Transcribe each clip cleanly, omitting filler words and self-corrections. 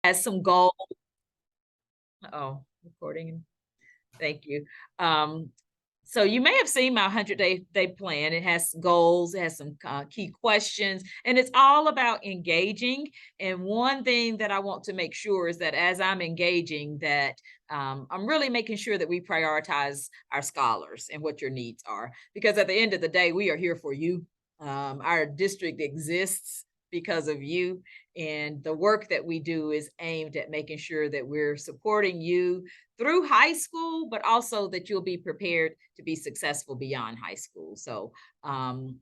has some goals. Oh, recording. Thank you. So you may have seen my 100-day plan. It has goals, it has some key questions, and it's all about engaging. And one thing that I want to make sure is that as I'm engaging, that I'm really making sure that we prioritize our scholars and what your needs are. Because at the end of the day, we are here for you. Our district exists because of you, and the work that we do is aimed at making sure that we're supporting you through high school, but also that you'll be prepared to be successful beyond high school. So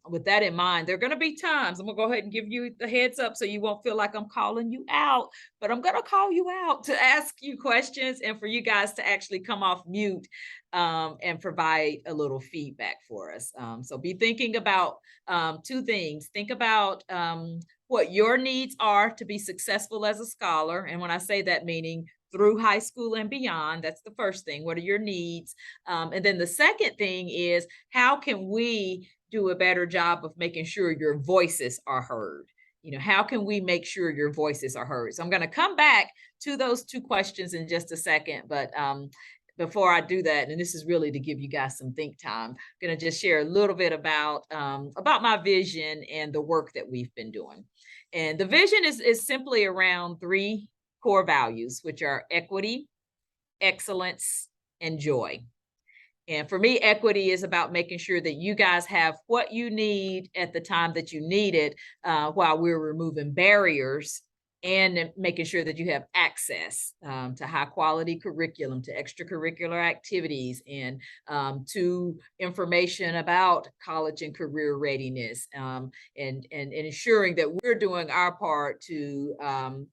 with that in mind, there are going to be times, I'm going to go ahead and give you the heads up so you won't feel like I'm calling you out, but I'm going to call you out to ask you questions and for you guys to actually come off mute and provide a little feedback for us. So be thinking about two things. Think about what your needs are to be successful as a scholar. And when I say that, meaning through high school and beyond, that's the first thing. What are your needs? And then the second thing is, how can we do a better job of making sure your voices are heard? You know, how can we make sure your voices are heard? So I'm going to come back to those two questions in just a second, but before I do that, and this is really to give you guys some think time, I'm going to just share a little bit about my vision and the work that we've been doing. And the vision is simply around three core values, which are equity, excellence, and joy. And for me, equity is about making sure that you guys have what you need at the time that you need it, while we're removing barriers and making sure that you have access to high quality curriculum, to extracurricular activities, and to information about college and career readiness, and ensuring that we're doing our part to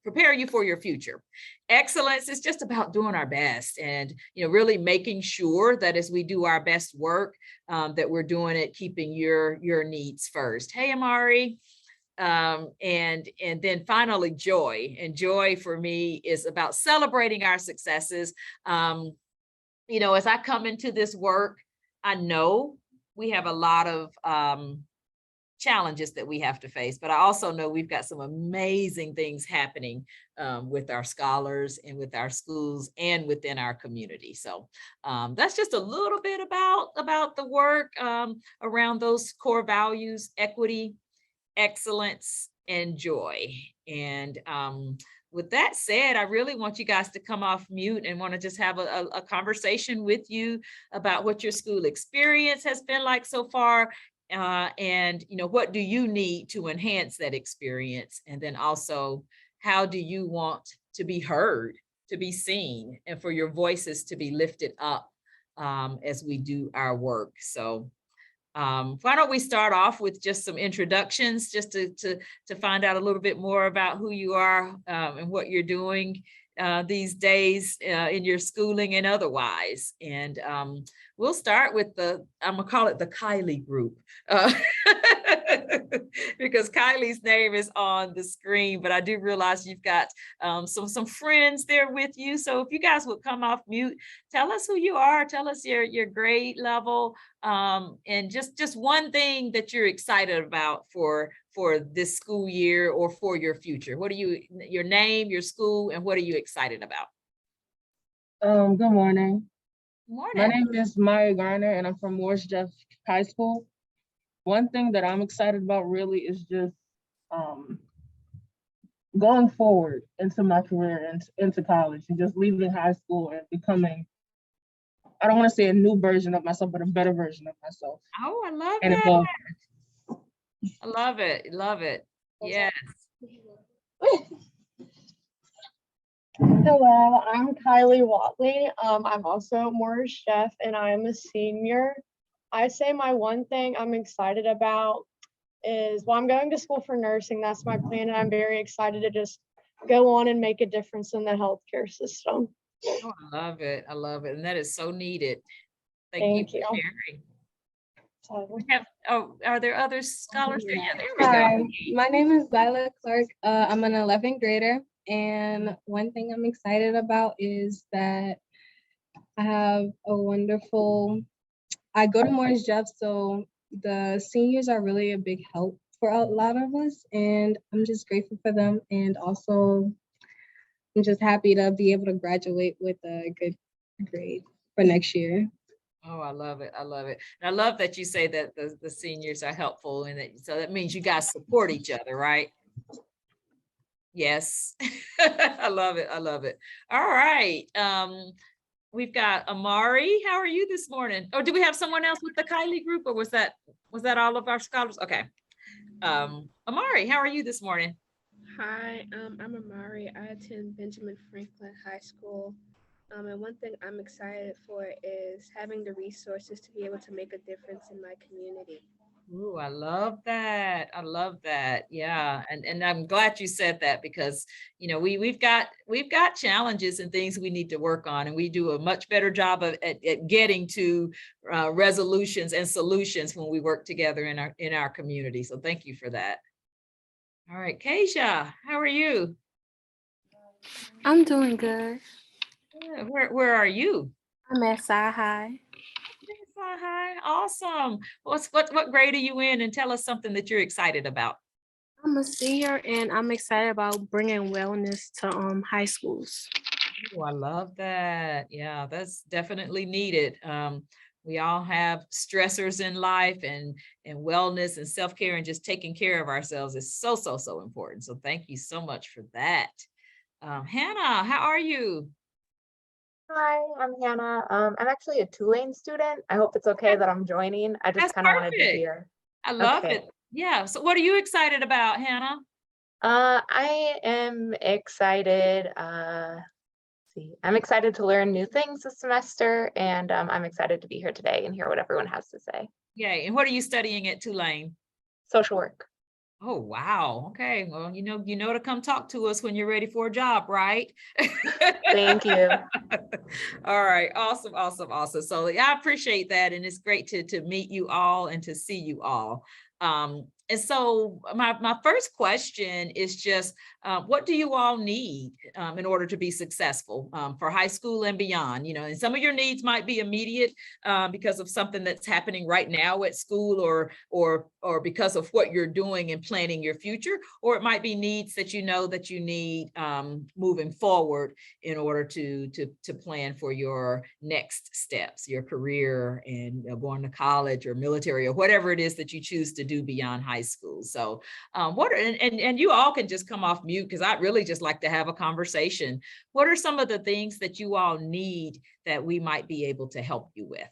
prepare you for your future. Excellence is just about doing our best and, really making sure that as we do our best work, that we're doing it keeping your needs first. Hey, Amari. And then finally, joy. And joy for me is about celebrating our successes. As I come into this work, I know we have a lot of challenges that we have to face, but I also know we've got some amazing things happening with our scholars and with our schools and within our community. So that's just a little bit about the work around those core values: equity, excellence, and joy. And with that said, I really want you guys to come off mute and want to just have a conversation with you about what your school experience has been like so far. And what do you need to enhance that experience? And then also, how do you want to be heard, to be seen, and for your voices to be lifted up as we do our work? So why don't we start off with just some introductions, just to find out a little bit more about who you are and what you're doing these days in your schooling and otherwise. And we'll start with I'm gonna call it the Kylie group, because Kylie's name is on the screen, but I do realize you've got some friends there with you. So if you guys would come off mute, tell us who you are, tell us your grade level, and just one thing that you're excited about for this school year or for your future. What are your name, your school, and what are you excited about? Good morning. Morning. My name is Maya Garner, and I'm from Morris Jeff High School. One thing that I'm excited about really is just going forward into my career and into college, and just leaving high school and becoming, I don't want to say a new version of myself, but a better version of myself. Oh, I love and that. I love it. Love it. Yes. Hello, I'm Kylie Watley. I'm also Morris Jeff, and I'm a senior. I say my one thing I'm excited about is, well, I'm going to school for nursing. That's my plan, and I'm very excited to just go on and make a difference in the healthcare system. Oh, I love it. I love it. And that is so needed. Thank you. For sharing. Are there other scholars? Yeah. Yeah, there we Hi, go. my name is Lila Clark. I'm an 11th grader, and one thing I'm excited about is that I have a wonderful, I go to Morris Jeff, so the seniors are really a big help for a lot of us, and I'm just grateful for them. And also, I'm just happy to be able to graduate with a good grade for next year. Oh, I love it. I love it. And I love that you say that the seniors are helpful and that, so that means you guys support each other, right? Yes. I love it. I love it. All right. We've got Amari. How are you this morning? Oh, do we have someone else with the Kylie group, or was that all of our scholars? Okay. Amari, how are you this morning? Hi, I'm Amari. I attend Benjamin Franklin High School. And one thing I'm excited for is having the resources to be able to make a difference in my community. Ooh, I love that. I love that. Yeah. And I'm glad you said that because, you know, we've got challenges and things we need to work on, and we do a much better job at getting to resolutions and solutions when we work together in our community. So thank you for that. All right, Keisha, how are you? I'm doing good. Yeah, where are you? I'm at Sci High. Hi, awesome. What grade are you in? And tell us something that you're excited about. I'm a senior and I'm excited about bringing wellness to high schools. Oh, I love that. Yeah, that's definitely needed. We all have stressors in life, and wellness and self-care and just taking care of ourselves is so, so, so important. So thank you so much for that. Hannah, how are you? Hi, I'm Hannah. I'm actually a Tulane student. I hope it's okay that I'm joining. I just That's kind of wanted to perfect. hear. I love Okay. it. Yeah. So what are you excited about, Hannah? I am excited. I'm excited to learn new things this semester, and I'm excited to be here today and hear what everyone has to say. Yay. And what are you studying at Tulane? Social work. Oh, wow. Okay. Well, you know to come talk to us when you're ready for a job, right? Thank you. All right. Awesome. Awesome. Awesome. So yeah, I appreciate that. And it's great to meet you all and to see you all. And so my first question is just, what do you all need in order to be successful for high school and beyond? You know, and some of your needs might be immediate because of something that's happening right now at school, or because of what you're doing and planning your future, or it might be needs that you know that you need moving forward in order to plan for your next steps, your career, and going to college or military or whatever it is that you choose to do beyond high school. So and you all can just come off mute because I'd really just like to have a conversation. What are some of the things that you all need that we might be able to help you with?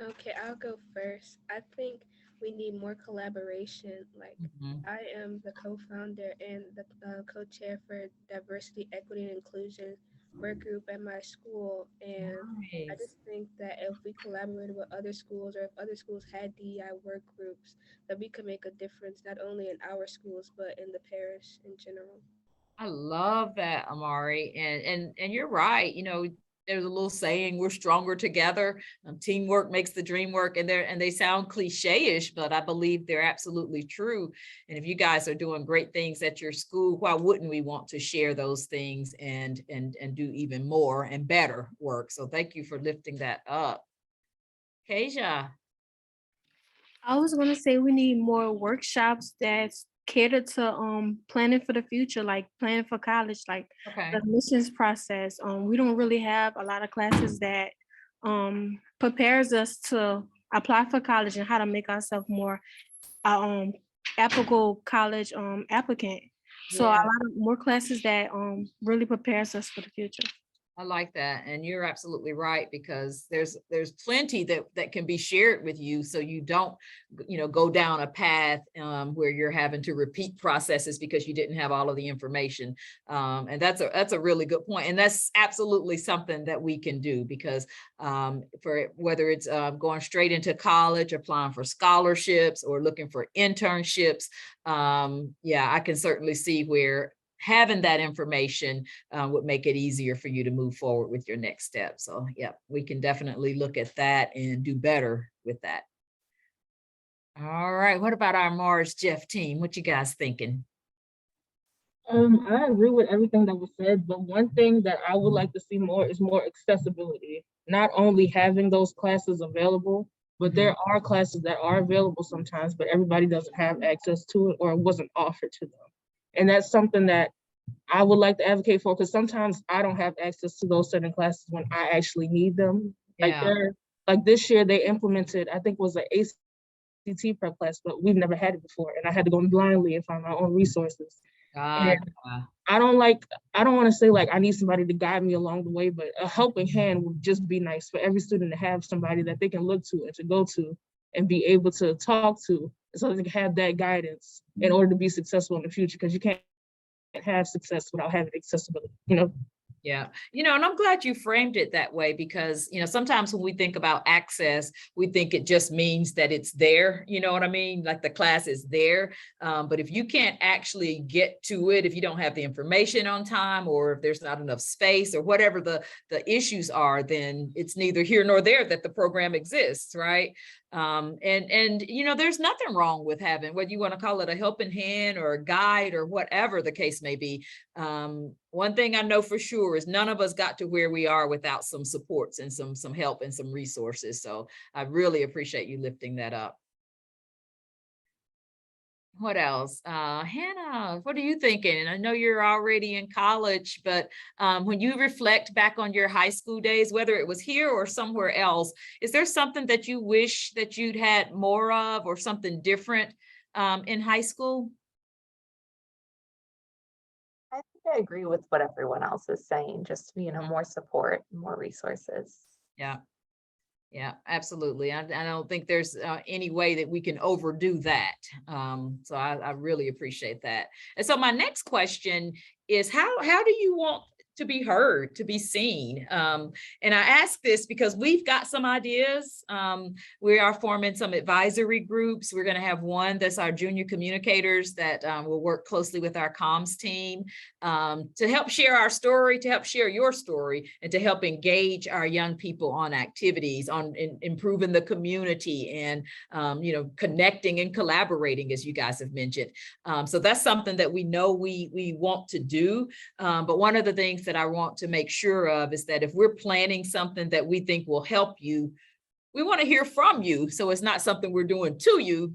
Okay, I'll go first. I think we need more collaboration. Like, Mhm. I am the co-founder and the co-chair for Diversity, Equity, and Inclusion work group at my school. And I Nice. just think that if we collaborated with other schools, or if other schools had DEI work groups, that we could make a difference not only in our schools, but in the parish in general. I love that, Amari. And you're right. You know, there's a little saying, we're stronger together. Teamwork makes the dream work. And they sound cliche-ish, but I believe they're absolutely true. And if you guys are doing great things at your school, why wouldn't we want to share those things and do even more and better work? So thank you for lifting that up. Keisha. I was gonna say we need more workshops that cater to planning for the future, like planning for college, like Okay. the admissions process. We don't really have a lot of classes that prepares us to apply for college and how to make ourselves more applicable college applicant. So a Yeah. lot of more classes that really prepares us for the future. I like that. And you're absolutely right, because there's plenty that can be shared with you, so you don't, go down a path where you're having to repeat processes because you didn't have all of the information. And that's a really good point. And that's absolutely something that we can do, because for whether it's going straight into college, applying for scholarships, or looking for internships, yeah, I can certainly see where having that information would make it easier for you to move forward with your next step. So yeah, we can definitely look at that and do better with that. All right, what about our Mars Jeff team? What you guys thinking? I agree with everything that was said, but one thing that I would like to see more is more accessibility. Not only having those classes available, but there are classes that are available sometimes, but everybody doesn't have access to it, or it wasn't offered to them. And that's something that I would like to advocate for, because sometimes I don't have access to those certain classes when I actually need them. Like Yeah. like this year they implemented, I think it was an ACT prep class, but we've never had it before. And I had to go blindly and find my own resources. And I don't want to say like I need somebody to guide me along the way, but a helping hand would just be nice for every student to have somebody that they can look to and to go to and be able to talk to, so they can have that guidance in order to be successful in the future, because you can't have success without having accessibility, you know? Yeah, and I'm glad you framed it that way, because, sometimes when we think about access, we think it just means that it's there, you know what I mean? Like the class is there. But if you can't actually get to it, if you don't have the information on time, or if there's not enough space, or whatever the issues are, then it's neither here nor there that the program exists, right? And there's nothing wrong with having, whether you want to call it a helping hand or a guide or whatever the case may be. One thing I know for sure is none of us got to where we are without some supports and some help and some resources. So I really appreciate you lifting that up. What else? Hannah, what are you thinking? And I know you're already in college, but when you reflect back on your high school days, whether it was here or somewhere else, is there something that you wish that you'd had more of, or something different in high school? I think I agree with what everyone else is saying, just, more support, more resources. Yeah. Yeah, absolutely. I don't think there's any way that we can overdo that. So I really appreciate that. And so my next question is, how do you want to be heard, to be seen? And I ask this because we've got some ideas. We are forming some advisory groups. We're going to have one that's our junior communicators that will work closely with our comms team to help share our story, to help share your story, and to help engage our young people on activities, on improving the community, and connecting and collaborating, as you guys have mentioned. So that's something that we know we want to do. But one of the things that I want to make sure of is that if we're planning something that we think will help you, we want to hear from you. So it's not something we're doing to you,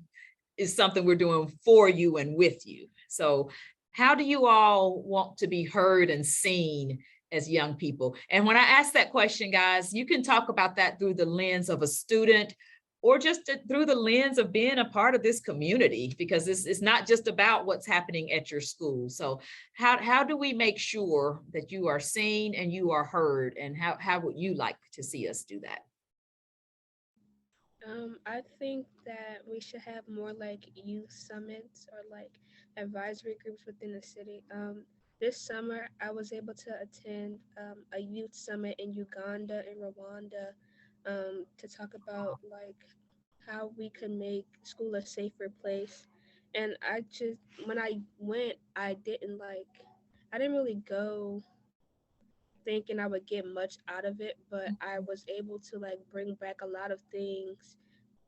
it's something we're doing for you and with you. So how do you all want to be heard and seen as young people? And when I ask that question, guys, you can talk about that through the lens of a student, or just through the lens of being a part of this community, because it's not just about what's happening at your school. So how do we make sure that you are seen and you are heard, and how would you like to see us do that? I think that we should have more like youth summits or like advisory groups within the city. This summer, I was able to attend a youth summit in Uganda and Rwanda to talk about like how we could make school a safer place. And when I went, I didn't really go thinking I would get much out of it, but I was able to like bring back a lot of things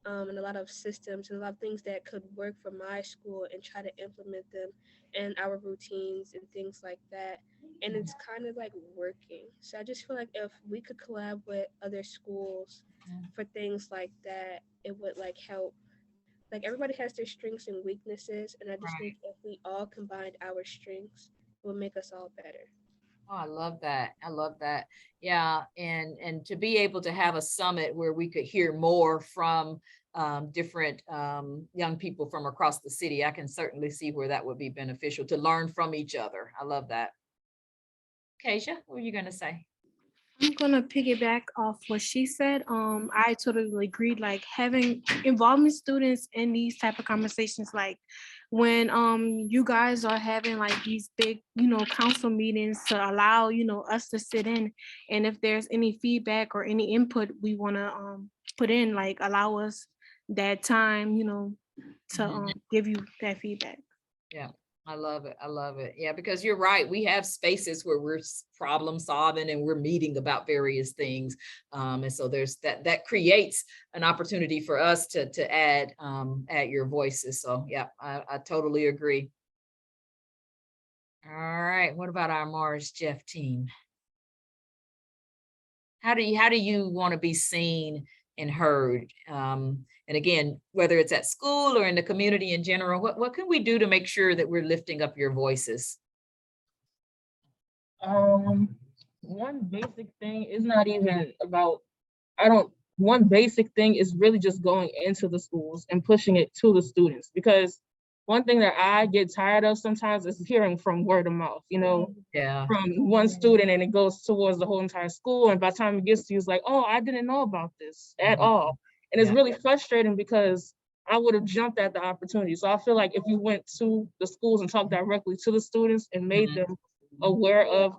and a lot of systems and a lot of things that could work for my school and try to implement them in our routines and things like that. And it's kind of like working. So I just feel like if we could collab with other schools for things like that, it would like help. Like everybody has their strengths and weaknesses, and I just think if we all combined our strengths, it would make us all better. Oh, I love that. I love that. Yeah. And to be able to have a summit where we could hear more from different young people from across the city, I can certainly see where that would be beneficial, to learn from each other. I love that. Kasia, what were you going to say? I'm gonna piggyback off what she said. I totally agreed. Like involving students in these type of conversations, like when you guys are having like these big, council meetings, to allow us to sit in, and if there's any feedback or any input we want to put in, like allow us that time, to give you that feedback. Yeah. I love it. I love it. Yeah, because you're right. We have spaces where we're problem solving and we're meeting about various things. And so there's that creates an opportunity for us to add your voices. So yeah, I totally agree. All right. What about our Mars Jeff team? How do you want to be seen and heard? And again, whether it's at school or in the community in general, what can we do to make sure that we're lifting up your voices? One basic thing is not even about, I don't, one basic thing is really just going into the schools and pushing it to the students. Because one thing that I get tired of sometimes is hearing from word of mouth, Yeah. from one student, and it goes towards the whole entire school. And by the time it gets to you, it's like, oh, I didn't know about this at all. And it's Yeah. really frustrating because I would have jumped at the opportunity. So I feel like if you went to the schools and talked directly to the students and made them aware of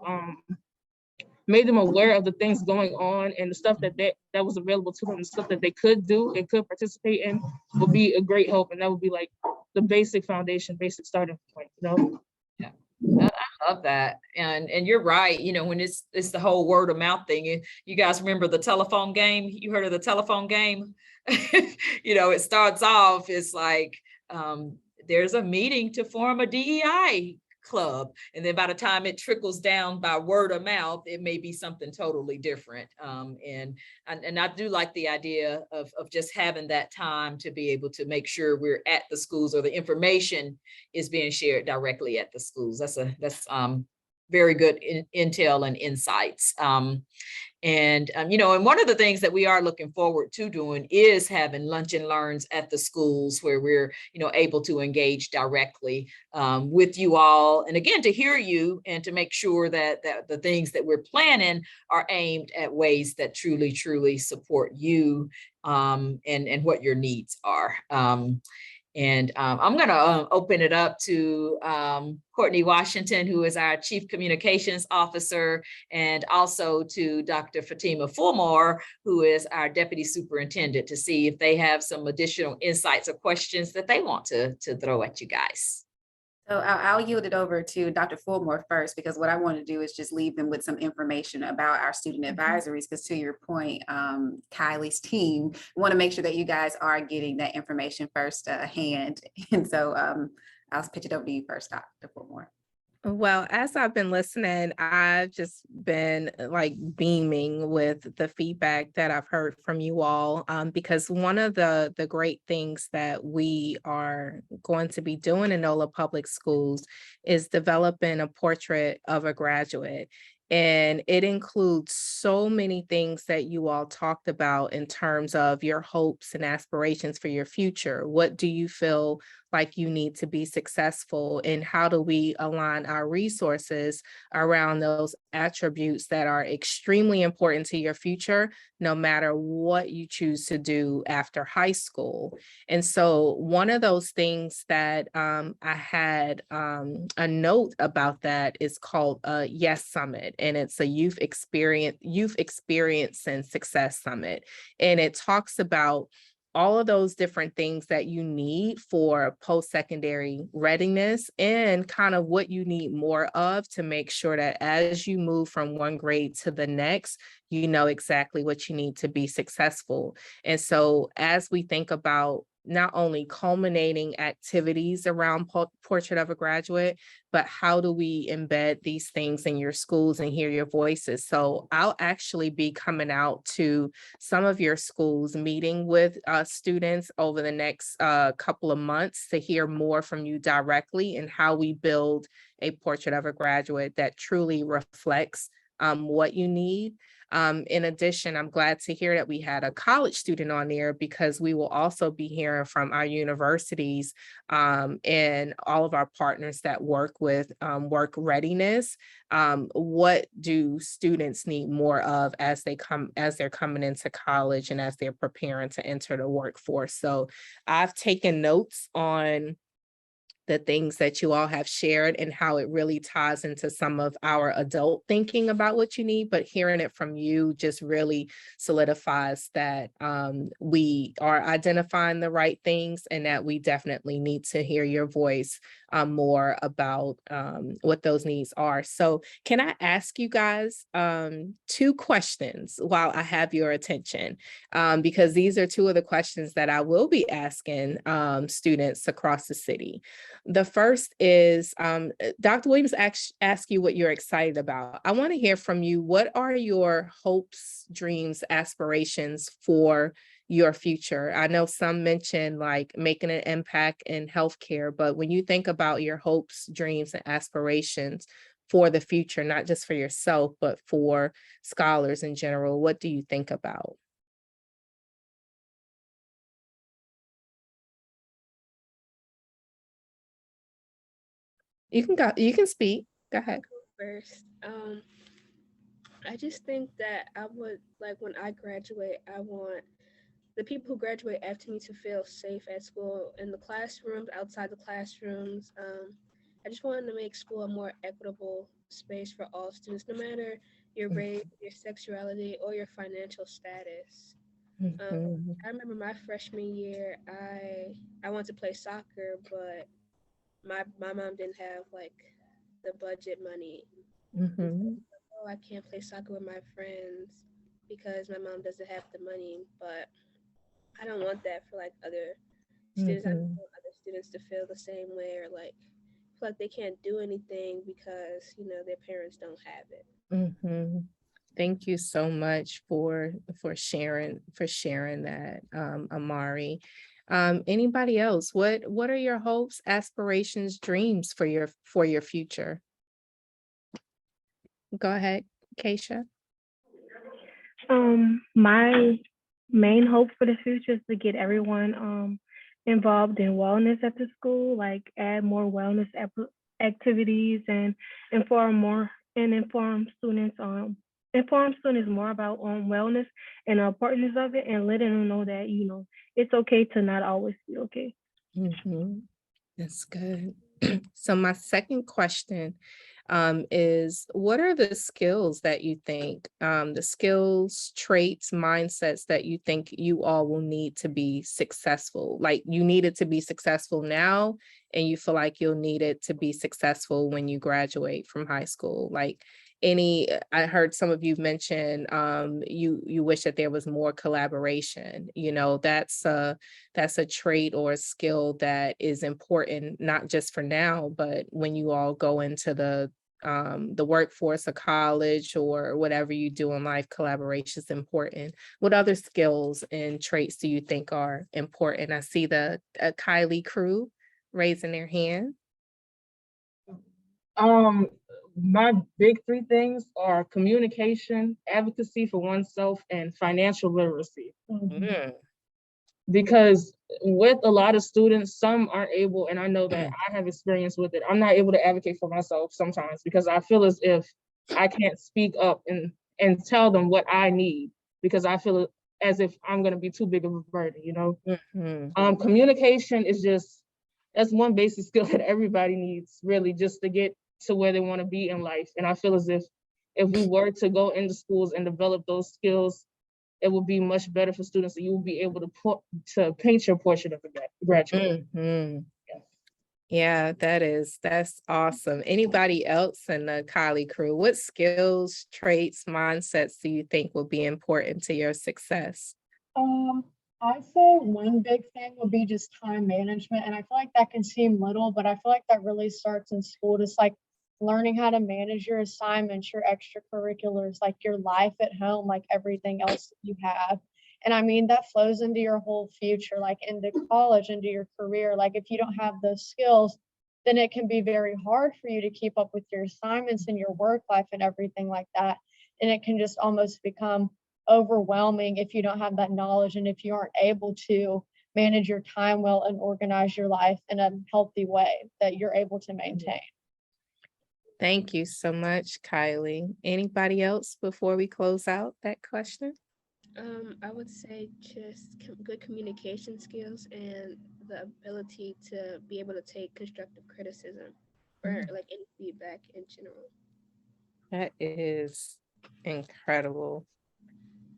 the things going on and the stuff that was available to them, the stuff that they could do and could participate in, would be a great help. And that would be like the basic foundation, basic starting point, Yeah. I love that. And you're right. When it's the whole word of mouth thing. You guys remember the telephone game? You heard of the telephone game? It starts off, it's like, there's a meeting to form a DEI club. And then by the time it trickles down by word of mouth, it may be something totally different. And I do like the idea of just having that time to be able to make sure we're at the schools, or the information is being shared directly at the schools. That's very good intel and insights. And one of the things that we are looking forward to doing is having lunch and learns at the schools, where we're, able to engage directly with you all. And again, to hear you and to make sure that the things that we're planning are aimed at ways that truly, truly support you and what your needs are. And I'm going to open it up to Courtney Washington, who is our Chief Communications Officer, and also to Dr. Fatima Fulmore, who is our Deputy Superintendent, to see if they have some additional insights or questions that they want to throw at you guys. So I'll yield it over to Dr. Fulmore first, because what I want to do is just leave them with some information about our student advisories, because to your point, Kylie's team want to make sure that you guys are getting that information first hand. And so I'll pitch it over to you first, Dr. Fulmore. Well, as I've been listening, I've just been like beaming with the feedback that I've heard from you all, because one of the great things that we are going to be doing in NOLA Public Schools is developing a portrait of a graduate. And it includes so many things that you all talked about in terms of your hopes and aspirations for your future. What do you feel like you need to be successful, and how do we align our resources around those attributes that are extremely important to your future, no matter what you choose to do after high school? And so one of those things that I had a note about that is called a Yes Summit, and it's a youth experience and success summit. And it talks about all of those different things that you need for post-secondary readiness, and kind of what you need more of to make sure that as you move from one grade to the next, you know exactly what you need to be successful. And so as we think about not only culminating activities around Portrait of a Graduate, but how do we embed these things in your schools and hear your voices? So I'll actually be coming out to some of your schools, meeting with students over the next couple of months to hear more from you directly, and how we build a Portrait of a Graduate that truly reflects what you need. In addition, I'm glad to hear that we had a college student on there, because we will also be hearing from our universities and all of our partners that work with work readiness. What do students need more of as they're coming into college and as they're preparing to enter the workforce? So I've taken notes on the things that you all have shared and how it really ties into some of our adult thinking about what you need, but hearing it from you just really solidifies that we are identifying the right things, and that we definitely need to hear your voice more about what those needs are. So can I ask you guys 2 questions while I have your attention? Because these are 2 of the questions that I will be asking students across the city. The first is, Dr. Williams asked you what you're excited about. I want to hear from you. What are your hopes, dreams, aspirations for your future? I know some mentioned like making an impact in healthcare, but when you think about your hopes, dreams, and aspirations for the future, not just for yourself, but for scholars in general? What do you think about? You can go, you can speak. Go ahead. First, I just think that I would like when I graduate, I want the people who graduate after me to feel safe at school, in the classrooms, outside the classrooms. I just wanted to make school a more equitable space for all students, no matter your race, your sexuality, or your financial status. Mhm, I remember my freshman year, I wanted to play soccer, but my mom didn't have like the budget money. mhm, Oh, I can't play soccer with my friends because my mom doesn't have the money. But I don't want that for like other students. I don't mhm, want other students to feel the same way or like feel like they can't do anything because their parents don't have it. mhm. Thank you so much for sharing that, Amari. Anybody else? What are your hopes, aspirations, dreams for your future? Go ahead, Keisha. My main hope for the future is to get everyone involved in wellness at the school, like add more wellness activities and inform more and inform students more about wellness and the importance of it, and letting them know that it's okay to not always be okay. Mhm. That's good. So my second question is, what are the skills that you think, the skills, traits, mindsets that you think you all will need to be successful? Like you need it to be successful now, and you feel like you'll need it to be successful when you graduate from high school. Like I heard some of you mention you wish that there was more collaboration. That's a trait or a skill that is important, not just for now, but when you all go into the workforce or college or whatever you do in life. Collaboration is important. What other skills and traits do you think are important? I see the Kylie crew raising their hand. My big three things are communication, advocacy for oneself, and financial literacy. Mm, Because with a lot of students, some aren't able, and I know that I have experience with it. I'm not able to advocate for myself sometimes because I feel as if I can't speak up and tell them what I need because I feel as if I'm going to be too big of a burden, mhm, Communication is that's one basic skill that everybody needs really just to get to where they want to be in life. And I feel as if we were to go into schools and develop those skills, it would be much better for students, and you will be able to paint your portrait of a graduate. mhm. Yeah. Yeah, that's awesome. Anybody else in the Kylie crew, what skills, traits, mindsets do you think will be important to your success? Um, I'd say one big thing would be just time management. And I feel like that can seem little, but I feel like that really starts in school. Just like learning how to manage your assignments, your extracurriculars, like your life at home, like everything else that you have. And I mean, that flows into your whole future, like into college, into your career. Like if you don't have those skills, then it can be very hard for you to keep up with your assignments and your work life and everything like that. And it can just almost become overwhelming if you don't have that knowledge and if you aren't able to manage your time well and organize your life in a healthy way that you're able to maintain. Thank you so much, Kylie. Anybody else before we close out that question? I would say just good communication skills and the ability to be able to take constructive criticism or like any feedback in general. That is incredible.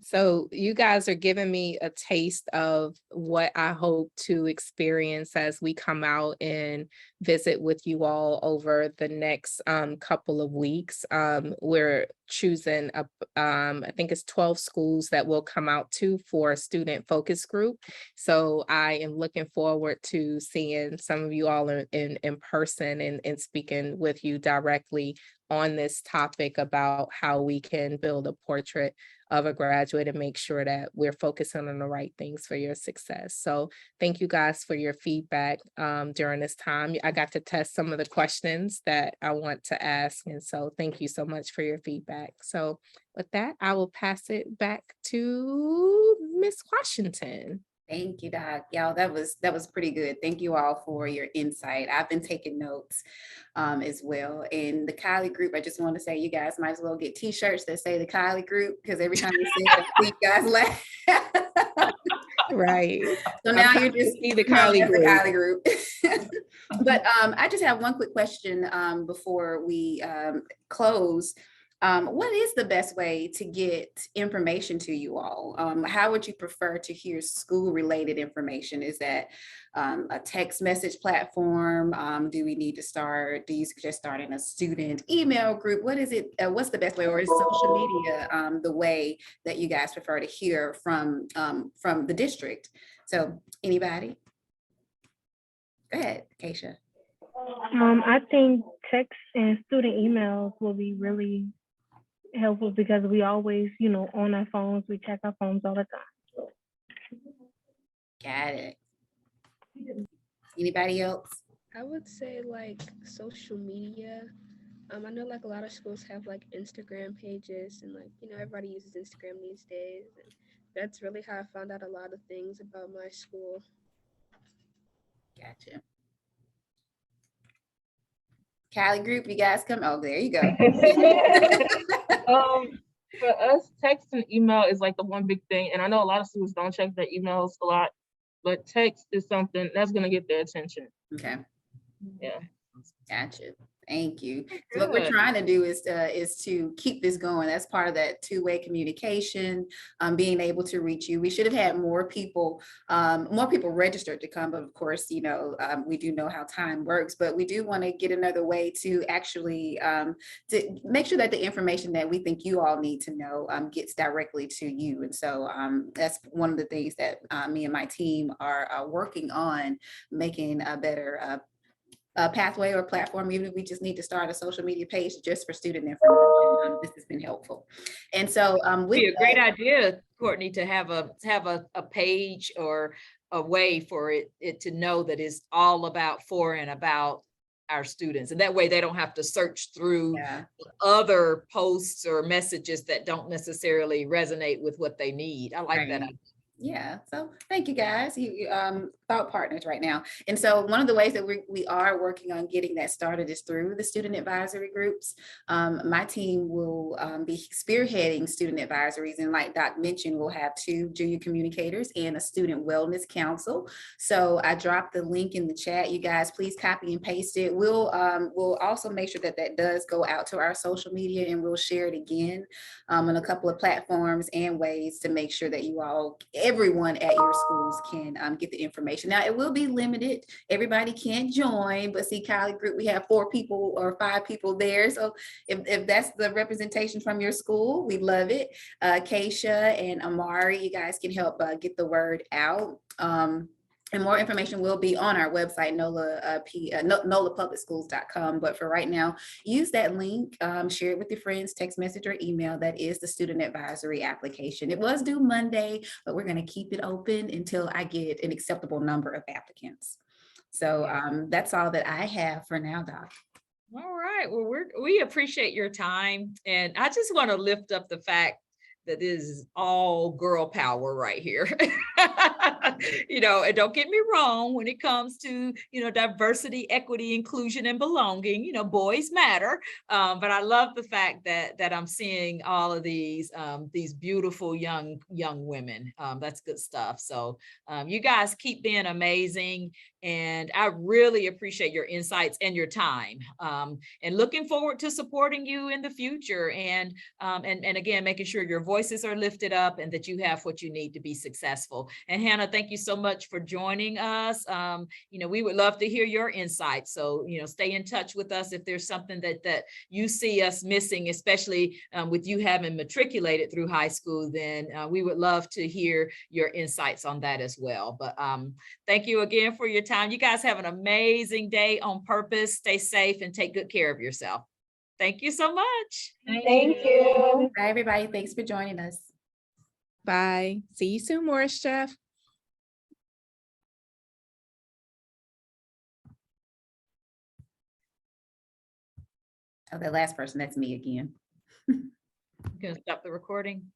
So you guys are giving me a taste of what I hope to experience as we come out and visit with you all over the next couple of weeks. We're choosing I think it's 12 schools that will come out to for a student focus group. So I am looking forward to seeing some of you all in person and speaking with you directly on this topic about how we can build a portrait of a graduate and make sure that we're focusing on the right things for your success. So thank you guys for your feedback during this time. I got to test some of the questions that I want to ask. And so thank you so much for your feedback. So with that, I will pass it back to Miss Washington. Thank you, Doc. Y'all, that was pretty good. Thank you all for your insight. I've been taking notes as well. And the Kylie group, I just want to say you guys might as well get t-shirts that say the Kylie group, because every time you say it, you guys laugh. Right. So now you're just see the Kylie group. The Kylie group. But I just have one quick question before we close. What is the best way to get information to you all? How would you prefer to hear school-related information? Is that a text message platform? Do you suggest starting a student email group? What is it? What's the best way? Or is social media the way that you guys prefer to hear from the district? So anybody? Go ahead, Keisha. I think text and student emails will be really helpful because we always, on our phones, we check our phones all the time. Got it. Anybody else? I would say like social media. I know like a lot of schools have like Instagram pages and like, everybody uses Instagram these days. And that's really how I found out a lot of things about my school. Gotcha. Kylie group, you guys come. Oh, there you go. For us, text and email is like the one big thing. And I know a lot of students don't check their emails a lot, but text is something that's going to get their attention. Okay. Yeah. Gotcha. Thank you. So what we're trying to do is to keep this going. That's part of that two-way communication, being able to reach you. We should have had more people registered to come, but of course, we do know how time works, but we do want to get another way to actually to make sure that the information that we think you all need to know gets directly to you. And so that's one of the things that me and my team are working on, making a better pathway or platform. Even if we just need to start a social media page just for student information, this has been helpful. And so would be a great idea, Courtney, to have a page or a way for it to know that it's all about for and about our students, and that way they don't have to search through other posts or messages that don't necessarily resonate with what they need. I like that idea. Yeah, so thank you guys, you thought partners right now. And so one of the ways that we are working on getting that started is through the student advisory groups. My team will be spearheading student advisories, and like Doc mentioned, we'll have 2 junior communicators and a student wellness council. So I dropped the link in the chat. You guys please copy and paste it. We'll also make sure that does go out to our social media, and we'll share it again on a couple of platforms and ways to make sure that you all, everyone at your schools can get the information. Now it will be limited. Everybody can't join, but see, Kylie group, we have 4 people or 5 people there. So if that's the representation from your school, we love it. Keisha and Amari, you guys can help get the word out. And more information will be on our website, nolapublicschools.com. But for right now, use that link, share it with your friends, text message or email. That is the student advisory application. It was due Monday, but we're going to keep it open until I get an acceptable number of applicants. So that's all that I have for now, Doc. All right. Well, we appreciate your time. And I just want to lift up the fact that this is all girl power right here. And don't get me wrong, when it comes to, diversity, equity, inclusion, and belonging, boys matter. But I love the fact that I'm seeing all of these beautiful young women. That's good stuff. So you guys keep being amazing. And I really appreciate your insights and your time, and looking forward to supporting you in the future. And again, making sure your voices are lifted up and that you have what you need to be successful. And Hannah, thank you so much for joining us. We would love to hear your insights. So, stay in touch with us if there's something that you see us missing, especially with you having matriculated through high school, then we would love to hear your insights on that as well. But thank you again for your time. You guys have an amazing day on purpose. Stay safe and take good care of yourself. Thank you so much. Thank you. Bye, everybody. Thanks for joining us. Bye. See you soon, Morris Jeff. Oh, that last person, that's me again. You gonna stop the recording?